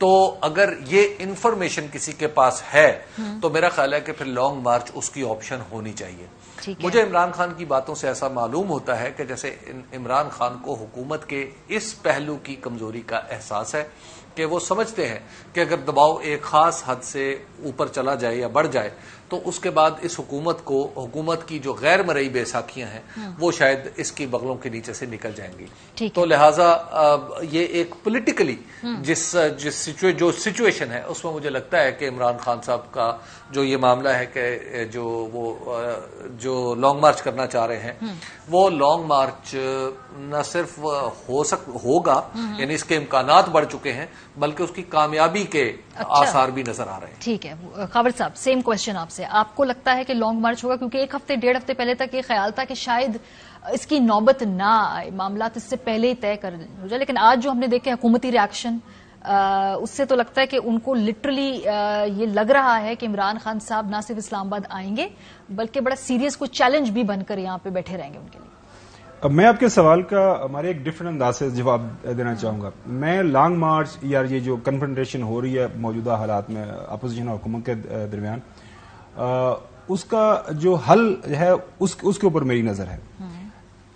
تو اگر یہ انفارمیشن کسی کے پاس ہے تو میرا خیال ہے کہ پھر لانگ مارچ اس کی آپشن ہونی چاہیے. مجھے عمران خان کی باتوں سے ایسا معلوم ہوتا ہے کہ جیسے عمران خان کو حکومت کے اس پہلو کی کمزوری کا احساس ہے کہ وہ سمجھتے ہیں کہ اگر دباؤ ایک خاص حد سے اوپر چلا جائے یا بڑھ جائے تو اس کے بعد اس حکومت کی جو غیر مرئی بیساکھیاں ہیں وہ شاید اس کی بغلوں کے نیچے سے نکل جائیں گی. تو لہٰذا یہ ایک پولیٹیکلی جو سچویشن ہے اس میں مجھے لگتا ہے کہ عمران خان صاحب کا جو یہ معاملہ ہے کہ جو لانگ مارچ کرنا چاہ رہے ہیں وہ لانگ مارچ نہ صرف ہوگا یعنی اس کے امکانات بڑھ چکے ہیں بلکہ اس کی کامیابی کے آثار بھی نظر آ رہے ہیں. ٹھیک ہے خاور صاحب, سیم کوشچن آپ سے, آپ کو لگتا ہے کہ لانگ مارچ ہوگا؟ کیونکہ ایک ہفتے ڈیڑھ ہفتے پہلے تک یہ خیال تھا کہ شاید اس کی نوبت نہ آئے, معاملات اس سے پہلے ہی طے کر ہو جائے, لیکن آج جو ہم نے دیکھا حکومتی ریاکشن اس سے تو لگتا ہے کہ ان کو لٹرلی یہ لگ رہا ہے کہ عمران خان صاحب نہ صرف اسلام آباد آئیں گے بلکہ بڑا سیریس کوئی چیلنج بھی بن کر یہاں پہ بیٹھے رہیں گے ان کے لیے. اب میں آپ کے سوال کا ہمارے ایک ڈفرنٹ انداز سے جواب دینا چاہوں گا. میں لانگ مارچ یا یہ جو کنفرنٹیشن ہو رہی ہے موجودہ حالات میں اپوزیشن اور حکومت کے درمیان, اس کا جو حل ہے اس کے اوپر میری نظر ہے.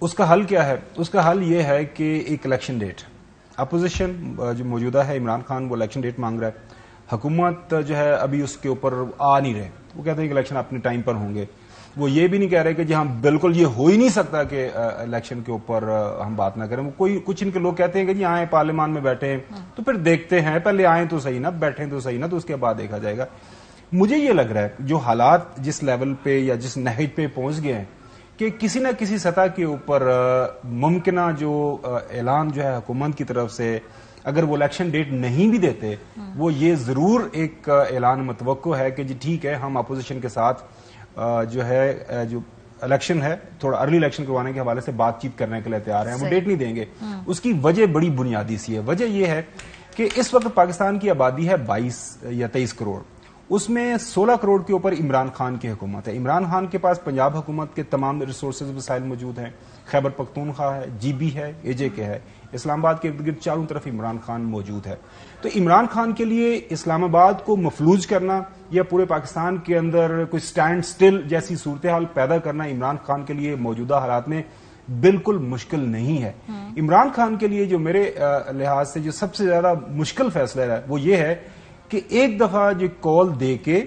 اس کا حل کیا ہے؟ اس کا حل یہ ہے کہ ایک الیکشن ڈیٹ, اپوزیشن جو موجودہ ہے عمران خان وہ الیکشن ڈیٹ مانگ رہا ہے, حکومت جو ہے ابھی اس کے اوپر آ نہیں رہے, وہ کہتے ہیں کہ الیکشن اپنے ٹائم پر ہوں گے. وہ یہ بھی نہیں کہہ رہے کہ جی ہاں بالکل یہ ہو ہی نہیں سکتا کہ الیکشن کے اوپر ہم بات نہ کریں. وہ کچھ ان کے لوگ کہتے ہیں کہ جی آئیں پارلیمان میں بیٹھیں تو پھر دیکھتے ہیں, پہلے آئیں تو صحیح نا, بیٹھیں تو صحیح نا, تو اس کے بعد دیکھا جائے گا. مجھے یہ لگ رہا ہے جو حالات جس لیول پہ یا جس نہج پہ پہنچ گئے ہیں کہ کسی نہ کسی سطح کے اوپر ممکنہ جو اعلان جو ہے حکومت کی طرف سے, اگر وہ الیکشن ڈیٹ نہیں بھی دیتے, وہ یہ ضرور ایک اعلان متوقع ہے کہ جی ٹھیک ہے ہم اپوزیشن کے ساتھ جو ہے جو الیکشن ہے تھوڑا ارلی الیکشن کروانے کے حوالے سے بات چیت کرنے کے لیے تیار ہیں, وہ ڈیٹ نہیں دیں گے. اس کی وجہ بڑی بنیادی سی ہے. وجہ یہ ہے کہ اس وقت پاکستان کی آبادی ہے 22 یا 23 کروڑ, اس میں 16 کروڑ کے اوپر عمران خان کی حکومت ہے. عمران خان کے پاس پنجاب حکومت کے تمام ریسورسز وسائل موجود ہیں, خیبر پختونخوا ہے, جی بی ہے, اے جے کے ہے, اسلام آباد کے ارد گرد چاروں طرف عمران خان موجود ہے. تو عمران خان کے لیے اسلام آباد کو مفلوج کرنا یا پورے پاکستان کے اندر کوئی سٹینڈ سٹل جیسی صورتحال پیدا کرنا عمران خان کے لیے موجودہ حالات میں بالکل مشکل نہیں ہے. عمران خان کے لیے جو میرے لحاظ سے جو سب سے زیادہ مشکل فیصلہ ہے وہ یہ ہے کہ ایک دفعہ جو کال دے کے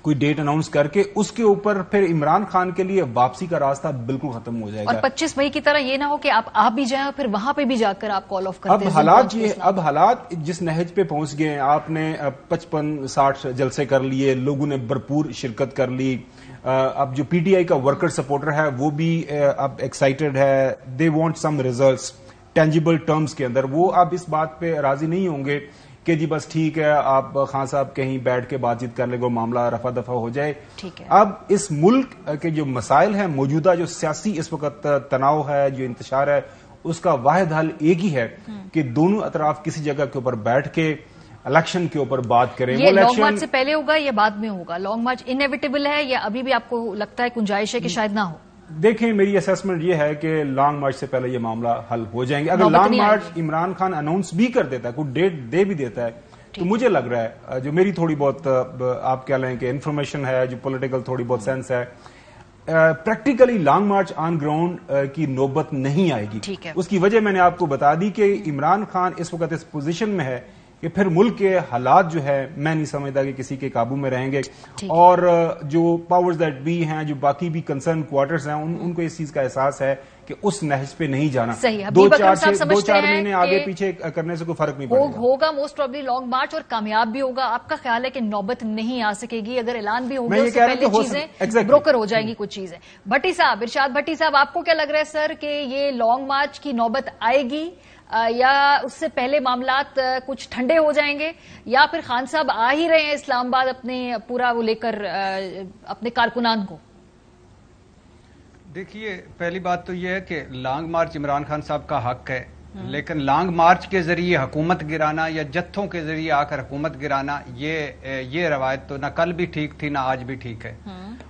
کوئی ڈیٹ اناؤنس کر کے اس کے اوپر پھر عمران خان کے لیے واپسی کا راستہ بالکل ختم ہو جائے گا. اور 25 مئی کی طرح یہ نہ ہو کہ آپ بھی جائیں اور پھر وہاں پہ بھی جا کر آپ کال آف کرتے ہیں. اب حالات جس نہج پہ پہنچ گئے, آپ نے 55-60 جلسے کر لیے, لوگوں نے بھرپور شرکت کر لی. اب جو پی ٹی آئی کا ورکر سپورٹر ہے وہ بھی اب ایکسائٹڈ ہے, they want some results tangible terms کے اندر. وہ اب اس بات پہ راضی نہیں ہوں گے کہ جی بس ٹھیک ہے آپ خان صاحب کہیں بیٹھ کے بات چیت کر لیں گے, معاملہ رفع دفع ہو جائے. اب اس ملک کے جو مسائل ہیں موجودہ, جو سیاسی اس وقت تناؤ ہے, جو انتشار ہے, اس کا واحد حل ایک ہی ہے کہ دونوں اطراف کسی جگہ کے اوپر بیٹھ کے الیکشن کے اوپر بات کریں. یہ لانگ مارچ سے پہلے ہوگا یا بعد میں ہوگا؟ لانگ مارچ انیویٹیبل ہے یا ابھی بھی آپ کو لگتا ہے گنجائش ہے کہ شاید نہ ہو؟ دیکھیں میری اسیسمنٹ یہ ہے کہ لانگ مارچ سے پہلے یہ معاملہ حل ہو جائیں گے. اگر long march Imran Khan announce بھی کر دیتا ہے, کوئی ڈیٹ دے بھی دیتا ہے, تو مجھے لگ رہا ہے جو میری تھوڑی بہت آپ کہہ لیں کہ انفارمیشن ہے, جو پولیٹیکل تھوڑی بہت سینس ہے, practically long march on ground کی نوبت نہیں آئے گی. اس کی وجہ میں نے آپ کو بتا دی کہ عمران خان اس وقت اس پوزیشن میں ہے کہ پھر ملک کے حالات جو ہے میں نہیں سمجھتا کہ کسی کے قابو میں رہیں گے, اور جو پاورز دیٹ بی ہیں, جو باقی بھی کنسرن کوارٹرز ہیں, ان کو اس چیز کا احساس ہے کہ اس نہج پہ نہیں جانا. دو چار مہینے آگے پیچھے کرنے سے کوئی فرق نہیں پڑے گا. ہوگا موسٹ پروبلی لانگ مارچ اور کامیاب بھی ہوگا. آپ کا خیال ہے کہ نوبت نہیں آ سکے گی؟ اگر اعلان بھی ہوگا اس سے پہلے چیزیں بروکر ہو جائیں گی کچھ چیزیں. بھٹی صاحب, ارشاد بھٹی صاحب, آپ کو کیا لگ رہا ہے سر کہ یہ لانگ مارچ کی نوبت آئے گی یا اس سے پہلے معاملات کچھ ٹھنڈے ہو جائیں گے, یا پھر خان صاحب آ ہی رہے ہیں اسلام آباد اپنے پورا وہ لے کر اپنے کارکنان کو؟ دیکھیے پہلی بات تو یہ ہے کہ لانگ مارچ عمران خان صاحب کا حق ہے, لیکن لانگ مارچ کے ذریعے حکومت گرانا یا جتھوں کے ذریعے آ کر حکومت گرانا یہ روایت تو نہ کل بھی ٹھیک تھی نہ آج بھی ٹھیک ہے,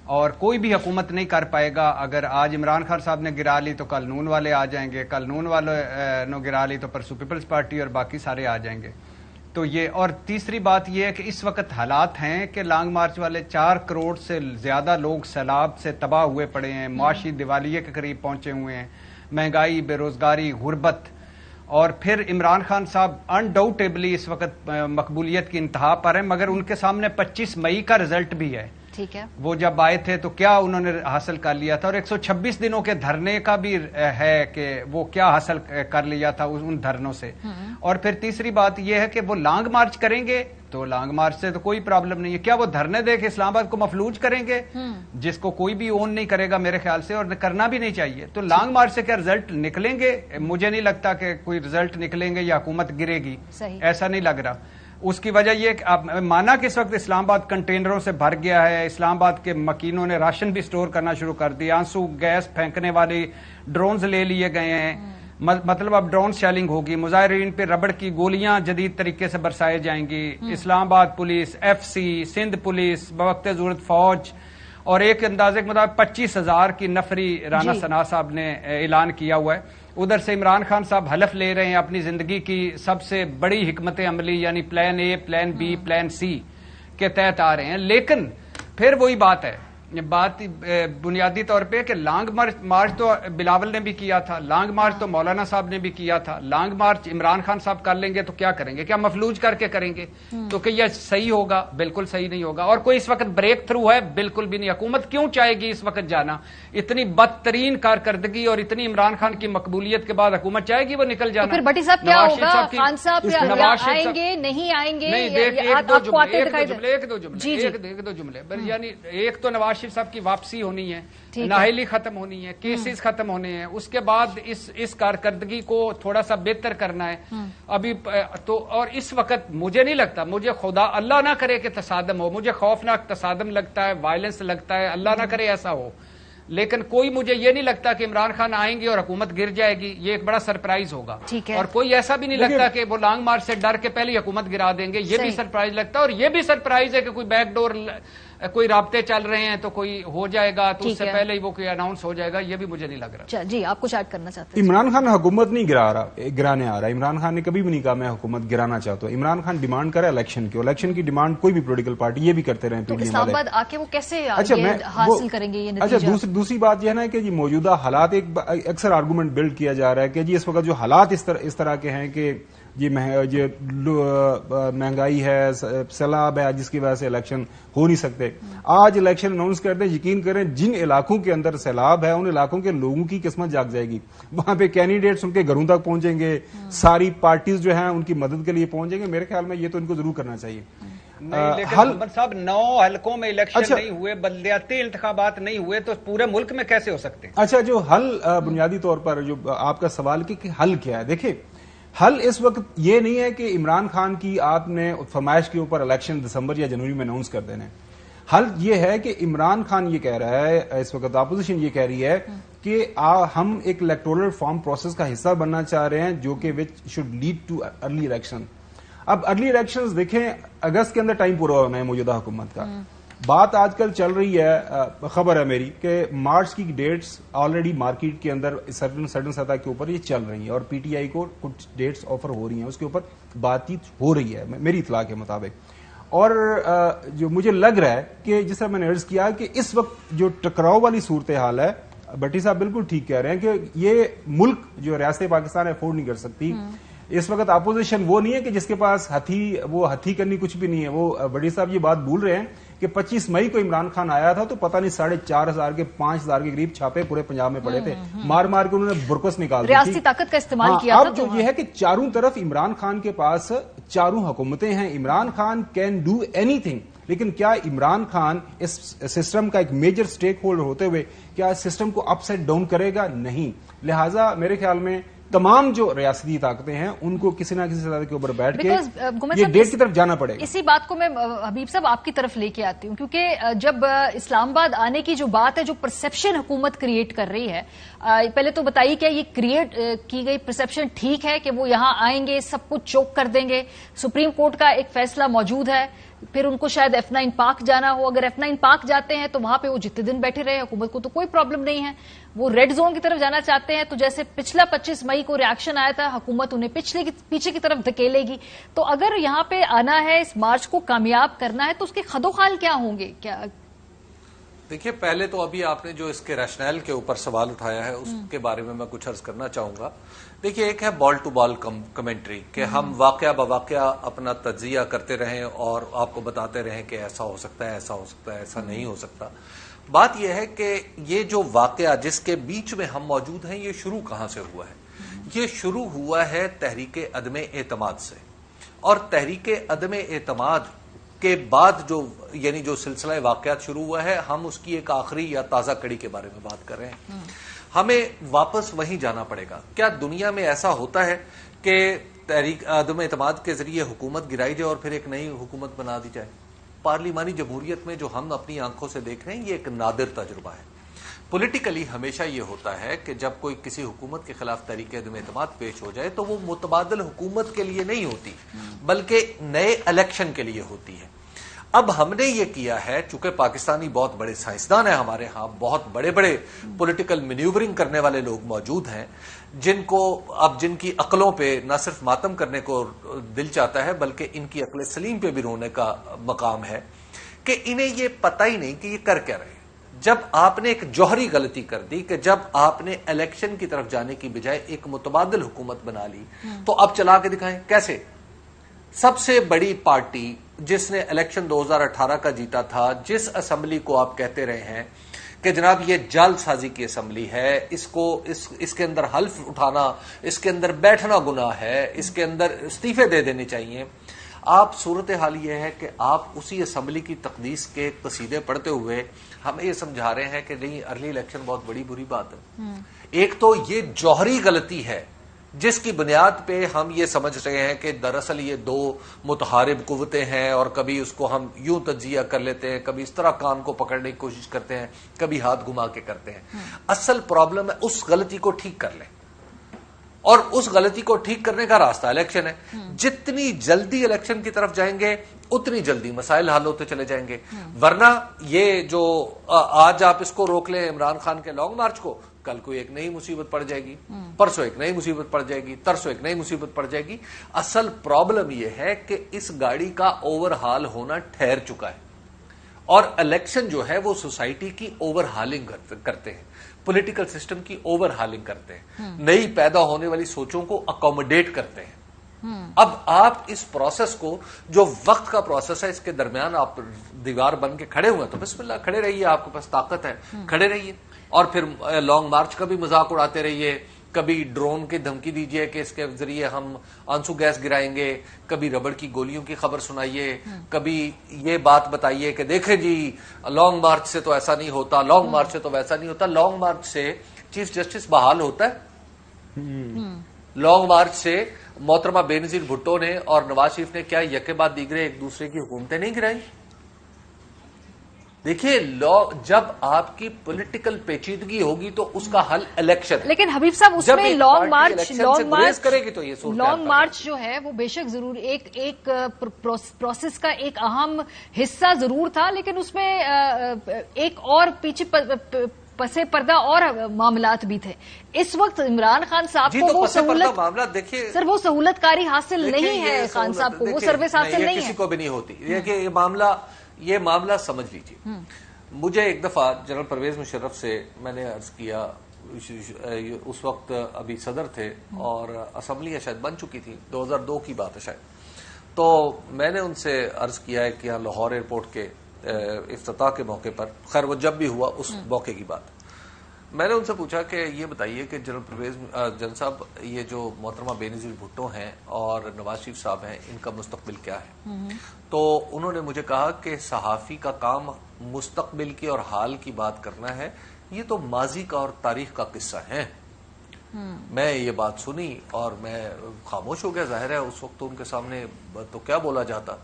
اور کوئی بھی حکومت نہیں کر پائے گا. اگر آج عمران خان صاحب نے گرا لی تو کل نون والے آ جائیں گے, کل نون والے نے گرا لی تو پرسو پیپلز پارٹی اور باقی سارے آ جائیں گے. تو یہ، اور تیسری بات یہ ہے کہ اس وقت حالات ہیں کہ لانگ مارچ والے 4 کروڑ سے زیادہ لوگ سیلاب سے تباہ ہوئے پڑے ہیں، معاشی دیوالیے کے قریب پہنچے ہوئے ہیں، مہنگائی، بے روزگاری، غربت، اور پھر عمران خان صاحب انڈاؤٹیبلی اس وقت مقبولیت کی انتہا پر ہیں، مگر ان کے سامنے 25 مئی کا رزلٹ بھی ہے۔ ٹھیک ہے، وہ جب آئے تھے تو کیا انہوں نے حاصل کر لیا تھا، اور 126 دنوں کے دھرنے کا بھی ہے کہ وہ کیا حاصل کر لیا تھا ان دھرنوں سے۔ اور پھر تیسری بات یہ ہے کہ وہ لانگ مارچ کریں گے تو لانگ مارچ سے تو کوئی پرابلم نہیں ہے، کیا وہ دھرنے دے کے اسلام آباد کو مفلوج کریں گے، جس کو کوئی بھی اون نہیں کرے گا میرے خیال سے، اور کرنا بھی نہیں چاہیے۔ تو لانگ مارچ سے کیا رزلٹ نکلیں گے؟ مجھے نہیں لگتا کہ کوئی رزلٹ نکلیں گے یا حکومت گرے گی، ایسا نہیں لگ رہا۔ اس کی وجہ یہ کہ آپ مانا کہ اس وقت اسلام آباد کنٹینروں سے بھر گیا ہے، اسلام آباد کے مکینوں نے راشن بھی سٹور کرنا شروع کر دیا، آنسو گیس پھینکنے والے ڈرونز لے لیے گئے ہیں، مطلب اب ڈرون شیلنگ ہوگی، مظاہرین پہ ربڑ کی گولیاں جدید طریقے سے برسائے جائیں گی، Islamabad police, F C, Sindh police, بوقت ضرورت فوج، اور ایک اندازے کے مطابق 25,000 کی نفری رانا ثنا صاحب نے اعلان کیا ہوا ہے۔ ادھر سے عمران خان صاحب حلف لے رہے ہیں اپنی زندگی کی سب سے بڑی حکمت عملی، یعنی plan a, plan be, plan سی کے تحت آ رہے ہیں۔ لیکن پھر وہی بات ہے، بات بنیادی طور پہ کہ لانگ مارچ تو بلاول نے بھی کیا تھا، لانگ مارچ تو مولانا صاحب نے بھی کیا تھا، لانگ مارچ عمران خان صاحب کر لیں گے تو کیا کریں گے؟ کیا مفلوج کر کے کریں گے؟ تو کہ یہ صحیح ہوگا؟ بالکل صحیح نہیں ہوگا۔ اور کوئی اس وقت بریک تھرو ہے؟ بالکل بھی نہیں۔ حکومت کیوں چاہے گی اس وقت جانا؟ اتنی بدترین کارکردگی اور اتنی عمران خان کی مقبولیت کے بعد حکومت چاہے گی وہ نکل جانا؟ پھر بھٹی صاحب کیا ہوگا؟ خان صاحب آئیں گے نہیں آئیں گے؟ ایک دو جملے یعنی ایک تو نواز شریف صاحب کی واپسی ہونی ہے، نااہلی ختم ہونی ہے، کیسز ختم ہونے ہیں، اس کے بعد اس کارکردگی کو تھوڑا سا بہتر کرنا ہے ابھی تو۔ اور اس وقت مجھے نہیں لگتا، مجھے خدا اللہ نہ کرے کہ تصادم ہو، مجھے خوفناک تصادم لگتا ہے، وائلنس لگتا ہے، اللہ نہ کرے ایسا ہو، لیکن کوئی مجھے یہ نہیں لگتا کہ عمران خان آئیں گے اور حکومت گر جائے گی، یہ ایک بڑا سرپرائز ہوگا۔ اور کوئی ایسا بھی نہیں لگتا کہ وہ لانگ مارچ سے ڈر کے پہلے حکومت گرا دیں گے، یہ بھی سرپرائز لگتا ہے۔ اور یہ بھی سرپرائز ہے کہ کوئی بیک ڈور، کوئی رابطے چل رہے ہیں تو کوئی ہو جائے گا تو اس سے پہلے ہی وہ کوئی اناؤنس ہو جائے گا، یہ بھی مجھے نہیں لگ رہا۔ جی آپ کچھ ایڈ کرنا چاہتے ہیں؟ عمران خان حکومت نہیں گرانے آ رہا، عمران خان نے کبھی بھی نہیں کہا میں حکومت گرانا چاہتا ہوں۔ عمران خان ڈیمانڈ کرے الیکشن کی، الیکشن کی ڈیمانڈ کوئی بھی پولیٹیکل پارٹی یہ بھی کرتے رہے، اسلام آباد آ کے وہ کیسے حاصل کریں گے یہ نتیجہ؟ اچھا دوسری بات یہ ہے نا کہ جی موجودہ حالات، ایک اکثر آرگومنٹ بلڈ کیا جا رہا ہے کہ جی اس وقت جو حالات اس طرح کے ہیں کہ یہ مہنگائی ہے، سیلاب ہے، جس کی وجہ سے الیکشن ہو نہیں سکتے۔ آج الیکشن اناؤنس کر دیں، یقین کریں جن علاقوں کے اندر سیلاب ہے ان علاقوں کے لوگوں کی قسمت جاگ جائے گی، وہاں پہ کینڈیڈیٹس ان کے گھروں تک پہنچیں گے، ساری پارٹیز جو ہیں ان کی مدد کے لیے پہنچیں گے۔ میرے خیال میں یہ تو ان کو ضرور کرنا چاہیے۔ محمد صاحب 9 حلقوں میں الیکشن نہیں ہوئے، بلدیاتی انتخابات نہیں ہوئے تو پورے ملک میں کیسے ہو سکتے ہیں؟ اچھا جو حل بنیادی طور پر جو آپ کا سوال کہ حل کیا ہے، دیکھیں حل اس وقت یہ نہیں ہے کہ عمران خان کی آپ نے فرمائش کے اوپر الیکشن دسمبر یا جنوری میں اناؤنس کر دینے۔ حل یہ ہے کہ عمران خان یہ کہہ رہا ہے، اس وقت اپوزیشن یہ کہہ رہی ہے کہ ہم ایک الیکٹورل فارم پروسیس کا حصہ بننا چاہ رہے ہیں جو کہ which should lead to early election. اب ارلی الیکشنز دیکھیں اگست کے اندر ٹائم پورا ہونا ہے موجودہ حکومت کا۔ بات آج کل چل رہی ہے، خبر ہے میری کہ مارچ کی ڈیٹس آلریڈی مارکیٹ کے اندر سرٹن سطح کے اوپر یہ چل رہی ہیں اور پی ٹی آئی کو کچھ ڈیٹس آفر ہو رہی ہیں، اس کے اوپر بات چیت ہو رہی ہے میری اطلاع کے مطابق۔ اور جو مجھے لگ رہا ہے کہ جس طرح میں نے عرض کیا کہ اس وقت جو ٹکراؤ والی صورتحال ہے، بٹی صاحب بالکل ٹھیک کہہ رہے ہیں کہ یہ ملک جو ریاست پاکستان افورڈ نہیں کر سکتی۔ اس وقت اپوزیشن وہ نہیں ہے کہ جس کے پاس ہتھی کرنی کچھ بھی نہیں ہے۔ وہ بڑی صاحب یہ بات بھول رہے ہیں کہ 25 مئی کو عمران خان آیا تھا تو پتہ نہیں 4,500 کے 5,000 کے قریب چھاپے پورے پنجاب میں پڑے تھے، مار مار کے انہوں نے برکس نکال دی، ریاستی طاقت کا استعمال کیا تھا۔ اب جو یہ ہے کہ چاروں طرف عمران خان کے پاس چاروں حکومتیں ہیں، Imran Khan can do any thing, لیکن کیا عمران خان اس سسٹم کا ایک میجر سٹیک ہولڈر ہوتے ہوئے کیا اس سسٹم کو اپ سائڈ ڈاؤن کرے گا؟ نہیں۔ لہٰذا میرے خیال میں تمام جو ریاستی طاقتیں ہیں ان کو کسی نہ کسی سطح کے اوپر بیٹھ کے یہ ڈیٹ کی طرف جانا پڑے گا۔ اسی بات کو میں حبیب صاحب آپ کی طرف لے کے آتی ہوں، کیونکہ جب اسلام آباد آنے کی جو بات ہے، جو پرسپشن حکومت کریٹ کر رہی ہے، پہلے تو بتائیے کیا یہ کریٹ کی گئی پرسپشن ٹھیک ہے کہ وہ یہاں آئیں گے سب کچھ چوک کر دیں گے؟ سپریم کورٹ کا ایک فیصلہ موجود ہے، پھر ان کو شاید F9 پاک جانا ہو. اگر F9 پاک جاتے ہیں تو وہاں پہ وہ جتنے دن بیٹھے رہے, حکومت کو تو کوئی پرابلم نہیں ہے. وہ ریڈ زون کی طرف جانا چاہتے ہیں تو جیسے پچھلا 25 مئی کو ریاکشن آیا تھا, حکومت انہیں پیچھے کی طرف دھکیلے گی. تو اگر یہاں پہ آنا ہے, اس مارچ کو کامیاب کرنا ہے, تو اس کے خدوخال کیا ہوں گے؟ کیا دیکھیے, پہلے تو ابھی آپ نے جو اس کے ریشنل کے اوپر سوال اٹھایا ہے اس کے بارے میں کچھ عرض کرنا چاہوں گا. دیکھیے, ایک ہے بال ٹو بال کمنٹری کہ ہم واقعہ بواقعہ اپنا تجزیہ کرتے رہیں اور آپ کو بتاتے رہیں کہ ایسا ہو سکتا ہے, ایسا ہو سکتا ہے, ایسا نہیں ہو سکتا. بات یہ ہے کہ یہ جو واقعہ جس کے بیچ میں ہم موجود ہیں, یہ شروع کہاں سے ہوا ہے؟ یہ شروع ہوا ہے تحریک عدم اعتماد سے. اور تحریک عدم اعتماد کے بعد جو سلسلہ واقعات شروع ہوا ہے, ہم اس کی ایک آخری یا تازہ کڑی کے بارے میں بات کر رہے ہیں. ہمیں واپس وہیں جانا پڑے گا. کیا دنیا میں ایسا ہوتا ہے کہ تحریک عدم اعتماد کے ذریعے حکومت گرائی جائے اور پھر ایک نئی حکومت بنا دی جائے؟ پارلیمانی جمہوریت میں جو ہم اپنی آنکھوں سے دیکھ رہے ہیں, یہ ایک نادر تجربہ ہے. پولیٹیکلی ہمیشہ یہ ہوتا ہے کہ جب کوئی کسی حکومت کے خلاف تحریک عدم اعتماد پیش ہو جائے تو وہ متبادل حکومت کے لیے نہیں ہوتی بلکہ نئے الیکشن کے لیے ہوتی ہے. اب ہم نے یہ کیا ہے, چونکہ پاکستانی بہت بڑے سائنسدان ہیں ہمارے ہاں, بہت بڑے بڑے پولیٹیکل مینیورنگ کرنے والے لوگ موجود ہیں, جن کی عقلوں پہ نہ صرف ماتم کرنے کو دل چاہتا ہے بلکہ ان کی عقل سلیم پہ بھی رونے کا مقام ہے کہ انہیں یہ پتہ ہی نہیں کہ یہ کر کیا رہے. جب آپ نے ایک جوہری غلطی کر دی کہ جب آپ نے الیکشن کی طرف جانے کی بجائے ایک متبادل حکومت بنا لی, تو اب چلا کے دکھائیں کیسے. سب سے بڑی پارٹی جس نے الیکشن 2018 کا جیتا تھا, جس اسمبلی کو آپ کہتے رہے ہیں کہ جناب یہ جعل سازی کی اسمبلی ہے, اس کے اندر حلف اٹھانا, اس کے اندر بیٹھنا گناہ ہے, اس کے اندر استعفے دے دینے چاہیے. آپ صورتحال یہ ہے کہ آپ اسی اسمبلی کی تقدیس کے قصیدے پڑھتے ہوئے ہمیں یہ سمجھا رہے ہیں کہ نہیں, ارلی الیکشن بہت بڑی بری بات ہے. ایک تو یہ جوہری غلطی ہے جس کی بنیاد پہ ہم یہ سمجھ رہے ہیں کہ دراصل یہ دو متحارب قوتیں ہیں اور کبھی اس کو ہم یوں تجزیہ کر لیتے ہیں, کبھی اس طرح کان کو پکڑنے کی کوشش کرتے ہیں, کبھی ہاتھ گھما کے کرتے ہیں. اصل پرابلم ہے اس غلطی کو ٹھیک کر لیں, اور اس غلطی کو ٹھیک کرنے کا راستہ الیکشن ہے. جتنی جلدی الیکشن کی طرف جائیں گے اتنی جلدی مسائل حل ہوتے چلے جائیں گے. ورنہ یہ جو آج آپ اس کو روک لیں عمران خان کے لانگ مارچ کو, کل کوئی ایک نئی مصیبت پڑ جائے گی, پرسوں ایک نئی مصیبت پڑ جائے گی, ترسوں ایک نئی مصیبت پڑ جائے گی. اصل پرابلم یہ ہے کہ اس گاڑی کا اوور ہال ہونا ٹھہر چکا ہے, اور الیکشن جو ہے وہ سوسائٹی کی اوور ہالنگ کرتے ہیں, پولیٹیکل سسٹم کی اوور ہالنگ کرتے ہیں, نئی پیدا ہونے والی سوچوں کو اکوموڈیٹ کرتے ہیں. اب آپ اس پروسیس کو, جو وقت کا پروسیس ہے, اس کے درمیان آپ دیوار بن کے کھڑے ہوئے تو بسم اللہ کھڑے رہیے, آپ کے پاس طاقت ہے, کھڑے رہیے. اور پھر لانگ مارچ کا بھی مذاق اڑاتے رہیے, کبھی ڈرون کی دھمکی دیجئے کہ اس کے ذریعے ہم آنسو گیس گرائیں گے, کبھی ربڑ کی گولیوں کی خبر سنائیے, کبھی یہ بات بتائیے کہ دیکھیں جی لانگ مارچ سے تو ایسا نہیں ہوتا, لانگ مارچ سے تو ویسا نہیں ہوتا. لانگ مارچ سے چیف جسٹس بحال ہوتا ہے؟ لانگ مارچ سے محترمہ بے نظیر بھٹو نے اور نواز شریف نے کیا یکے بعد دیگرے ایک دوسرے کی حکومتیں نہیں گرائی؟ دیکھیے, جب آپ کی پولیٹیکل پیچیدگی ہوگی تو اس کا حل الیکشن. لیکن حبیب صاحب اس میں لانگ مارچ جو ہے وہ بے شک ضرور ایک پروسیس کا ایک اہم حصہ ضرور تھا, لیکن اس میں ایک اور پیچھے پسے پردہ اور معاملات بھی تھے. اس وقت عمران خان صاحب کو وہ سہولت, دیکھیے سر, وہ سہولت کاری حاصل نہیں ہے خان صاحب کو, وہ سروس حاصل نہیں ہے, کسی کو بھی نہیں ہوتی. دیکھیے یہ معاملہ سمجھ لیجیے. مجھے ایک دفعہ جنرل پرویز مشرف سے میں نے عرض کیا, اس وقت ابھی صدر تھے اور اسمبلیاں شاید بن چکی تھی, 2002 کی بات ہے شاید, تو میں نے ان سے عرض کیا ہے کہ لاہور ایئرپورٹ کے افتتاح کے موقع پر, خیر وہ جب بھی ہوا اس موقع کی بات, میں نے ان سے پوچھا کہ یہ بتائیے کہ جنرل صاحب, یہ جو محترمہ بے نظیر بھٹو ہیں اور نواز شریف صاحب ہیں, ان کا مستقبل کیا ہے؟ تو انہوں نے مجھے کہا کہ صحافی کا کام مستقبل کی اور حال کی بات کرنا ہے, یہ تو ماضی کا اور تاریخ کا قصہ ہے. میں یہ بات سنی اور میں خاموش ہو گیا. ظاہر ہے اس وقت تو ان کے سامنے تو کیا بولا جاتا.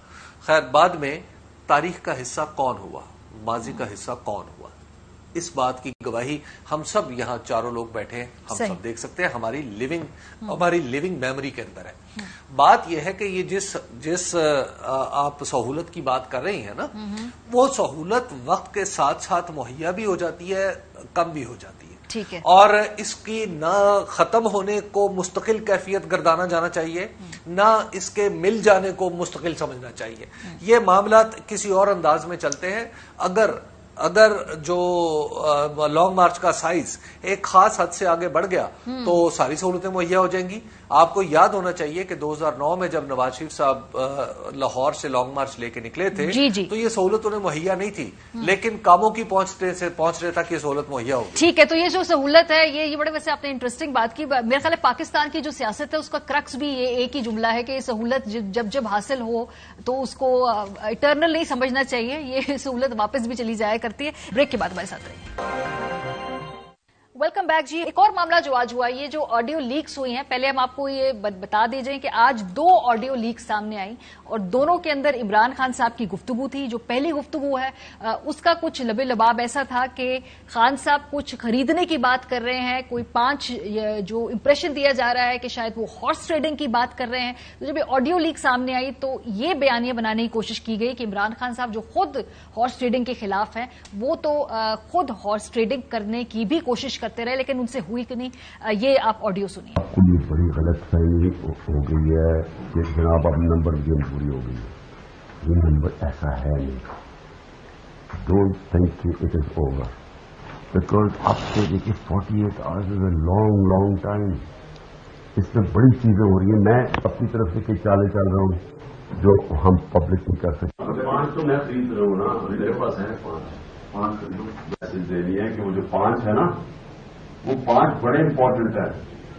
خیر بعد میں تاریخ کا حصہ کون ہوا, ماضی کا حصہ کون ہوا, اس بات کی گواہی ہم سب یہاں چاروں لوگ بیٹھے ہیں، ہم سب دیکھ سکتے ہیں، ہماری لیونگ میموری کے اندر ہے۔ بات یہ ہے کہ یہ جس آپ سہولت کی بات کر رہی ہیں نا، وہ سہولت وقت کے ساتھ ساتھ مہیا بھی ہو جاتی ہے، کم بھی ہو جاتی ہے، ٹھیک ہے، اور اس کی نہ ختم ہونے کو مستقل کیفیت گردانا جانا چاہیے، نہ اس کے مل جانے کو مستقل سمجھنا چاہیے۔ یہ معاملات کسی اور انداز میں چلتے ہیں۔ اگر جو لانگ مارچ کا سائز ایک خاص حد سے آگے بڑھ گیا تو ساری سہولتیں مہیا ہو جائیں گی۔ آپ کو یاد ہونا چاہیے کہ 2009 میں جب نواز شریف صاحب لاہور سے لانگ مارچ لے کے نکلے تھے تو یہ سہولت انہیں مہیا نہیں تھی، لیکن کاموں کی پہنچ رہے تک یہ سہولت مہیا ہوگی۔ ٹھیک ہے، تو یہ جو سہولت ہے یہ بڑے ویسے آپ نے انٹرسٹنگ بات کی۔ میرے خیال ہے پاکستان کی جو سیاست ہے اس کا کرکس بھی یہ ایک ہی جملہ ہے کہ یہ سہولت جب حاصل ہو تو اس کو اٹرنل نہیں سمجھنا چاہیے، یہ سہولت واپس بھی چلی جایا کرتی ہے۔ بریک کے بعد ہمارے ساتھ رہیے۔ ویلکم بیک جی۔ ایک اور معاملہ جو آج ہوا، یہ جو آڈیو لیکس ہوئی ہیں، پہلے ہم آپ کو یہ بتا دے جائیں کہ آج 2 آڈیو لیکس سامنے آئیں اور دونوں کے اندر عمران خان صاحب کی گفتگو تھی۔ جو پہلی گفتگو ہے اس کا کچھ لبے لباب ایسا تھا کہ خان صاحب کچھ خریدنے کی بات کر رہے ہیں، کوئی 5 جو امپریشن دیا جا رہا ہے کہ شاید وہ ہارس ٹریڈنگ کی بات کر رہے ہیں۔ تو جب یہ آڈیو لیک سامنے آئی تو یہ بیانیہ بنانے کی کوشش کی گئی کہ عمران خان صاحب جو خود ہارس ٹریڈنگ کے خلاف ہیں وہ تو خود ہارس ٹریڈنگ کرنے کی بھی کوشش کرتے رہے لیکن ان سے ہوئی کہ نہیں۔ یہ آپ آڈیو سنیے۔ یہ بڑی غلط فہمی ہو گئی ہے کہ جناب اب نمبر گیم پوری ہو گئی ہے، یہ نمبر ایسا ہے نہیں۔ Don't think it is over, because اب سے دیکھیے 48 hours is a long time, اس میں بڑی چیزیں ہو رہی ہیں۔ میں اپنی طرف سے کئی چالیں چل رہا ہوں جو ہم پبلک نہیں کر سکتے۔ 5 تو میں خرید رہا ہوں نا، میرے پاس ہے 5 خریدوں۔ میسج دینی ہے کہ وہ جو 5 ہے نا وہ 5 بڑے امپورٹنٹ ہے،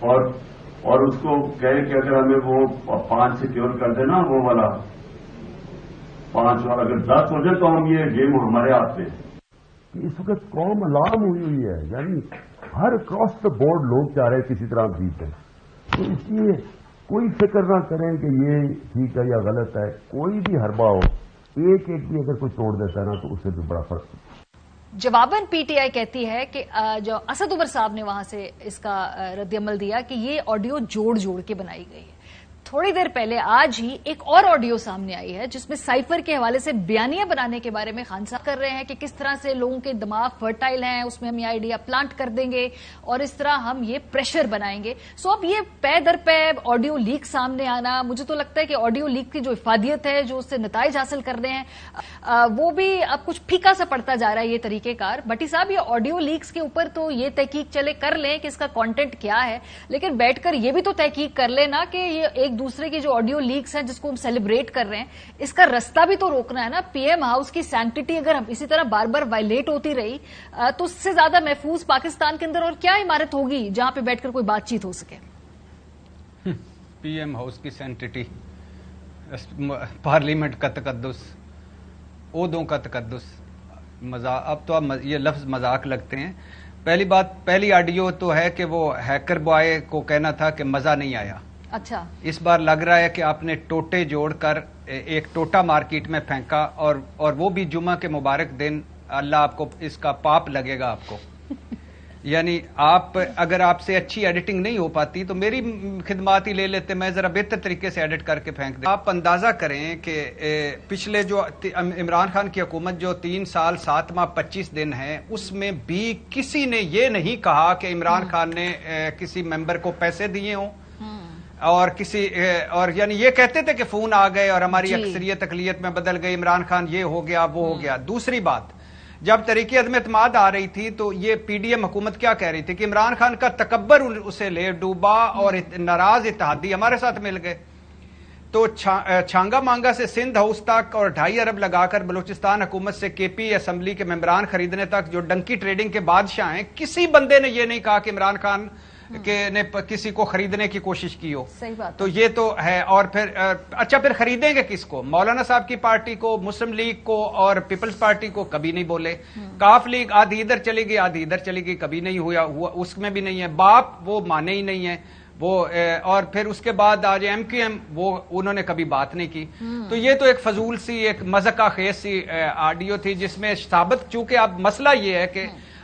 اور اس کو کہے کہ اگر ہمیں وہ 5 سیکیور کر دینا وہ والا 5 اور اگر 10 ہو جائے تو ہم یہ گیم ہمارے ہاتھ میں۔ اس وقت قوم الارم ہوئی ہے، یعنی ہر کراس دا بورڈ لوگ چاہ رہے کسی طرح جیتے، تو اس لیے کوئی فکر نہ کریں کہ یہ ٹھیک ہے یا غلط ہے، کوئی بھی حربہ ہو ایک بھی اگر کوئی توڑ دیتا ہے نا تو اس سے بھی بڑا فرق۔ جواباً پی ٹی آئی کہتی ہے کہ جو اسد عمر صاحب نے وہاں سے اس کا رد عمل دیا کہ یہ آڈیو جوڑ کے بنائی گئی ہے۔ تھوڑی دیر پہلے آج ہی ایک اور آڈیو سامنے آئی ہے جس میں سائفر کے حوالے سے بیانیہ بنانے کے بارے میں خان صاحب کر رہے ہیں کہ کس طرح سے لوگوں کے دماغ فرٹائل ہیں، اس میں ہم یہ آئیڈیا پلانٹ کر دیں گے اور اس طرح ہم یہ پریشر بنائیں گے۔ سو اب یہ پے در پے آڈیو لیک سامنے آنا، مجھے تو لگتا ہے کہ آڈیو لیک کی جو افادیت ہے، جو اس سے نتائج حاصل کرنے ہیں، وہ بھی اب کچھ پھیکا سا پڑتا جا رہا ہے یہ طریقہ کار۔ بٹی صاحب یہ آڈیو لیکس کے اوپر تو یہ تحقیق چلے کر لیں کہ اس کا کانٹینٹ کیا ہے، لیکن بیٹھ کر یہ بھی تو تحقیق کر لیں نا کہ یہ ایک دوسرے کی جو آڈیو لیکس ہیں جس کو ہم سیلیبریٹ کر رہے ہیں اس کا رستہ بھی تو روکنا ہے نا۔ پی ایم ہاؤس کی سینکٹیٹی اگر ہم اسی طرح بار بار وائلیٹ ہوتی رہی تو اس سے زیادہ محفوظ پاکستان کے اندر اور کیا عمارت ہوگی جہاں پہ بیٹھ کر کوئی بات چیت ہو سکے۔ پی ایم ہاؤس کی سینکٹیٹی، پارلیمنٹ کا تقدس، عہدوں کا تقدس، اب تو یہ لفظ مذاق لگتے ہیں۔ پہلی آڈیو تو ہے کہ وہ ہیکر بوائے کو کہنا تھا کہ مزہ نہیں آیا۔ اچھا، اس بار لگ رہا ہے کہ آپ نے ٹوٹے جوڑ کر ایک ٹوٹا مارکیٹ میں پھینکا اور وہ بھی جمعہ کے مبارک دن، اللہ آپ کو اس کا پاپ لگے گا آپ کو۔ یعنی اگر آپ سے اچھی ایڈیٹنگ نہیں ہو پاتی تو میری خدمات ہی لے لیتے، میں ذرا بہتر طریقے سے ایڈٹ کر کے پھینک دیں۔ آپ اندازہ کریں کہ پچھلے جو عمران خان کی حکومت جو 3 سال 7 ماہ 25 دن ہے، اس میں بھی کسی نے یہ نہیں کہا کہ عمران خان نے کسی ممبر کو پیسے دیے ہوں، اور یعنی یہ کہتے تھے کہ فون آ گئے اور ہماری اکثریت اقلیت میں بدل گئی، عمران خان یہ ہو گیا وہ ہو گیا۔ دوسری بات، جب تحریک عدم اعتماد آ رہی تھی تو یہ پی ڈی ایم حکومت کیا کہہ رہی تی کہ عمران خان کا تکبر اسے لے ڈوبا اور ناراض اتحادی ہمارے ساتھ مل گئے۔ تو چھانگا مانگا سے سندھ ہاؤس تک اور 2.5 ارب لگا کر بلوچستان حکومت سے کے پی اسمبلی کے ممبران خریدنے تک جو ڈنکی ٹریڈنگ کے بادشاہ ہیں، کسی بندے نے یہ نہیں کہا کہ عمران خان نے کسی کو خریدنے کی کوشش کی ہو۔ صحیح بات، تو یہ تو ہے۔ اور پھر خریدیں گے کس کو؟ مولانا صاحب کی پارٹی کو، مسلم لیگ کو اور پیپلز پارٹی کو کبھی نہیں بولے۔ کاف لیگ آدھی ادھر چلی گئی آدھی ادھر چلی گئی، کبھی نہیں ہوا، اس میں بھی نہیں ہے۔ باپ وہ مانے ہی نہیں ہے وہ، اور پھر اس کے بعد آج ایم کیو ایم، وہ انہوں نے کبھی بات نہیں کی۔ تو یہ تو ایک فضول سی، ایک مذاق خیز سی آڈیو تھی جس میں ثابت، چونکہ اب مسئلہ یہ ہے کہ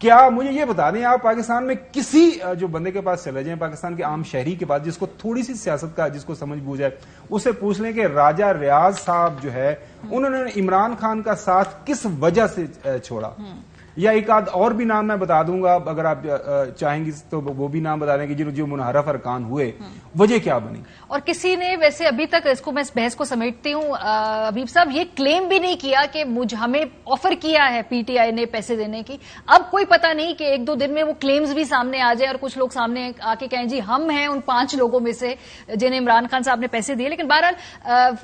کیا مجھے یہ بتا دیں آپ پاکستان میں کسی جو بندے کے پاس چلے جائیں پاکستان کے عام شہری کے پاس جس کو تھوڑی سی سیاست کا جس کو سمجھ بوجھ ہے اسے پوچھ لیں کہ راجہ ریاض صاحب جو ہے انہوں نے عمران خان کا ساتھ کس وجہ سے چھوڑا, یا ایک آدھ اور بھی نام میں بتا دوں گا اگر آپ چاہیں گی تو وہ بھی نام بتا دیں کہ جو منحرف ارکان ہوئے وجہ کیا بنی. اور کسی نے ویسے ابھی تک اس کو میں اس بحث کو سمیٹتی ہوں حبیب صاحب, یہ کلیم بھی نہیں کیا کہ ہمیں آفر کیا ہے پی ٹی آئی نے پیسے دینے کی. اب کوئی پتہ نہیں کہ ایک دو دن میں وہ کلیمز بھی سامنے آ جائے اور کچھ لوگ سامنے آ کے کہیں جی ہم ہیں ان 5 لوگوں میں سے جنہیں عمران خان صاحب نے پیسے دیے. لیکن بہرحال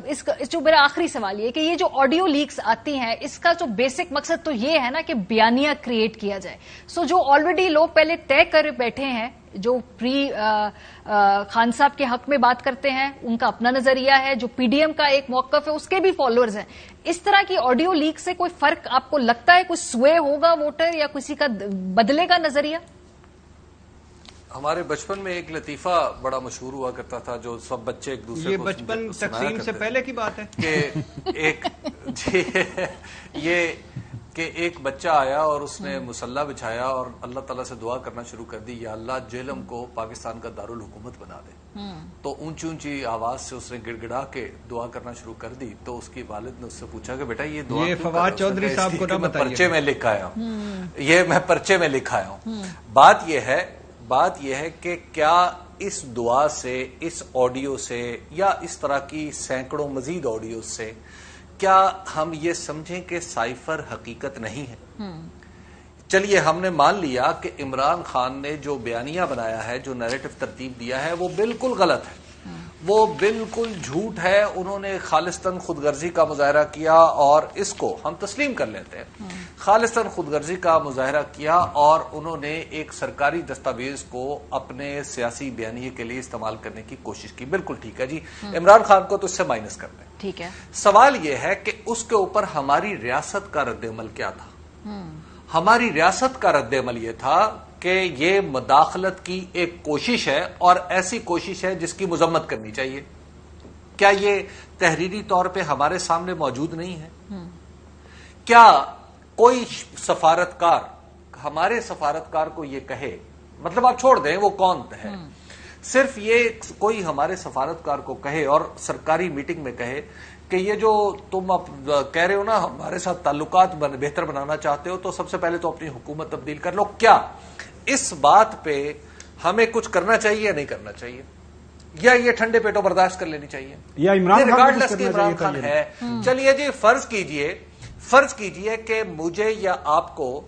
اس جو میرا آخری سوال یہ کہ یہ جو آڈیو لیکس آتی ہیں اس کا جو بیسک مقصد تو یہ ہے نا کہ بیانیہ کریٹ کیا جائے. سو جو آلریڈی لوگ پہلے طے کر بیٹھے ہیں جو پری خان صاحب کے حق میں بات کرتے ہیں ان کا اپنا نظریہ ہے, جو پی ڈی ایم کا ایک موقف ہے اس کے بھی فالوورز ہیں, اس طرح کی آڈیو لیک سے کوئی فرق آپ کو لگتا ہے, کوئی سوئے ہوگا ووٹر یا کسی کا بدلے گا نظریہ؟ ہمارے بچپن میں ایک لطیفہ بڑا مشہور ہوا کرتا تھا جو سب بچے ایک دوسرے کو, یہ بچپن تقسیم سے پہلے کی بات ہے کہ ایک بچہ آیا اور اس نے مسلح بچھایا اور اللہ تعالیٰ سے دعا کرنا شروع کر دی, یا اللہ جہلم کو پاکستان کا دارالحکومت بنا دے. تو اونچی اونچی آواز سے اس نے گڑ گڑا کے دعا کرنا شروع کر دی. تو اس کی والد نے اس سے پوچھا کہ بیٹا یہ دعا فواد چودھری صاحب کو میں پرچے میں لکھ آیا ہوں, یہ میں پرچے میں لکھ آیا ہوں. بات یہ ہے کہ کیا اس دعا سے, اس آڈیو سے یا اس طرح کی سینکڑوں مزید آڈیو سے کیا ہم یہ سمجھیں کہ سائفر حقیقت نہیں ہے؟ چلیے ہم نے مان لیا کہ عمران خان نے جو بیانیہ بنایا ہے, جو نیریٹو ترتیب دیا ہے وہ بالکل غلط ہے, وہ بالکل جھوٹ ہے. انہوں نے خالصتاً خود غرضی کا مظاہرہ کیا اور اس کو ہم تسلیم کر لیتے ہیں, خالصتاً خود غرضی کا مظاہرہ کیا اور انہوں نے ایک سرکاری دستاویز کو اپنے سیاسی بیانیے کے لیے استعمال کرنے کی کوشش کی. بالکل ٹھیک ہے جی, عمران خان کو تو اس سے مائنس کر دیں. ٹھیک ہے, سوال یہ ہے کہ اس کے اوپر ہماری ریاست کا رد عمل کیا تھا؟ ہماری ریاست کا رد عمل یہ تھا کہ یہ مداخلت کی ایک کوشش ہے اور ایسی کوشش ہے جس کی مذمت کرنی چاہیے. کیا یہ تحریری طور پہ ہمارے سامنے موجود نہیں ہے؟ کیا کوئی سفارتکار ہمارے سفارتکار کو یہ کہے, مطلب آپ چھوڑ دیں وہ کون ہے, صرف یہ کوئی ہمارے سفارتکار کو کہے اور سرکاری میٹنگ میں کہے کہ یہ جو تم اب کہہ رہے ہو نا ہمارے ساتھ تعلقات بہتر بنانا چاہتے ہو تو سب سے پہلے تو اپنی حکومت تبدیل کر لو. کیا اس بات پہ ہمیں کچھ کرنا چاہیے یا نہیں کرنا چاہیے, یا یہ ٹھنڈے پیٹوں برداشت کر لینی چاہیے, یا عمران خان ہے؟ چلیے جی فرض کیجئے کہ مجھے یا آپ کو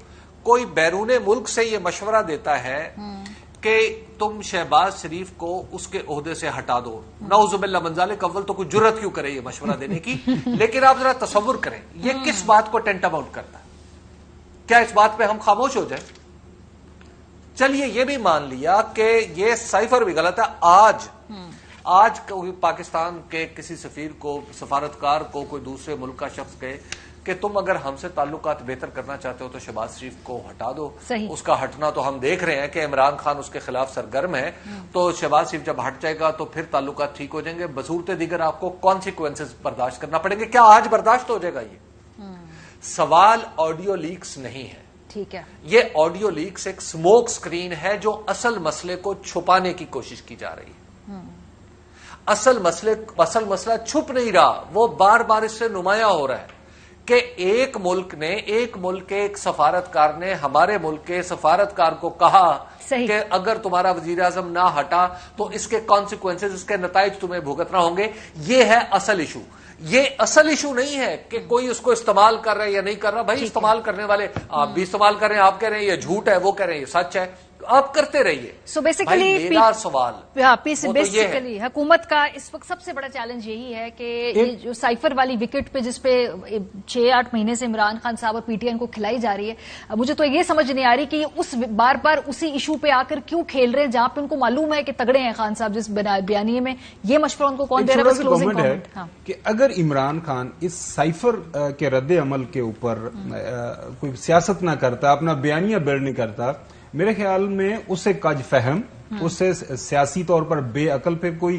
کوئی بیرون ملک سے یہ مشورہ دیتا ہے کہ تم شہباز شریف کو اس کے عہدے سے ہٹا دو. نعوذ باللہ من ذالک, اول تو کوئی جرت کیوں کرے یہ مشورہ دینے کی, لیکن آپ ذرا تصور کریں یہ کس بات کو ٹینٹ آؤٹ کرتا ہے. کیا اس بات پہ ہم خاموش ہو جائیں؟ چلیے یہ بھی مان لیا کہ یہ سائفر بھی غلط ہے. آج پاکستان کے کسی سفیر کو, سفارتکار کو کوئی دوسرے ملک کا شخص کہے کہ تم اگر ہم سے تعلقات بہتر کرنا چاہتے ہو تو شہباز شریف کو ہٹا دو. اس کا ہٹنا تو ہم دیکھ رہے ہیں کہ عمران خان اس کے خلاف سرگرم ہے, تو شہباز شریف جب ہٹ جائے گا تو پھر تعلقات ٹھیک ہو جائیں گے. بصورت دیگر آپ کو کانسیکوینسز برداشت کرنا پڑیں گے. کیا آج برداشت ہو جائے گا یہ؟ سوال آڈیو لیکس نہیں ہے, ٹھیک ہے, یہ آڈیو لیکس ایک سموک سکرین ہے جو اصل مسئلے کو چھپانے کی کوشش کی جا رہی ہے. اصل مسئلہ چھپ نہیں رہا, وہ بار بار اس سے نمایاں ہو رہا ہے کہ ایک ملک کے ایک سفارتکار نے ہمارے ملک کے سفارتکار کو کہا کہ اگر تمہارا وزیر اعظم نہ ہٹا تو اس کے کانسیکوینسز, اس کے نتائج تمہیں بھگتنا ہوں گے. یہ ہے اصل ایشو. یہ اصل ایشو نہیں ہے کہ کوئی اس کو استعمال کر رہا ہے یا نہیں کر رہا. بھائی استعمال کرنے والے آپ بھی استعمال کر رہے ہیں, آپ کہہ رہے ہیں یہ جھوٹ ہے, وہ کہہ رہے ہیں یہ سچ ہے, آپ کرتے رہیے. سو بیسیکلی میرا سوال بیسیکلی حکومت کا اس وقت سب سے بڑا چیلنج یہی ہے کہ یہ جو سائفر والی وکٹ پہ جس پہ 6-8 مہینے سے عمران خان صاحب اور پی ٹی آئی کو کھلائی جا رہی ہے, مجھے تو یہ سمجھ نہیں آ رہی کہ یہ اس بار بار اسی ایشو پہ آ کر کیوں کھیل رہے ہیں جہاں پہ ان کو معلوم ہے کہ تگڑے ہیں خان صاحب. جس بیانیے میں یہ مشورہ ان کو کون دے رہا ہے کہ اگر عمران خان اس سائفر کے رد عمل کے اوپر کوئی سیاست نہ کرتا, اپنا بیانیہ بلڈ نہیں کرتا, میرے خیال میں اسے کج فہم, اسے سیاسی طور پر بے عقل پہ کوئی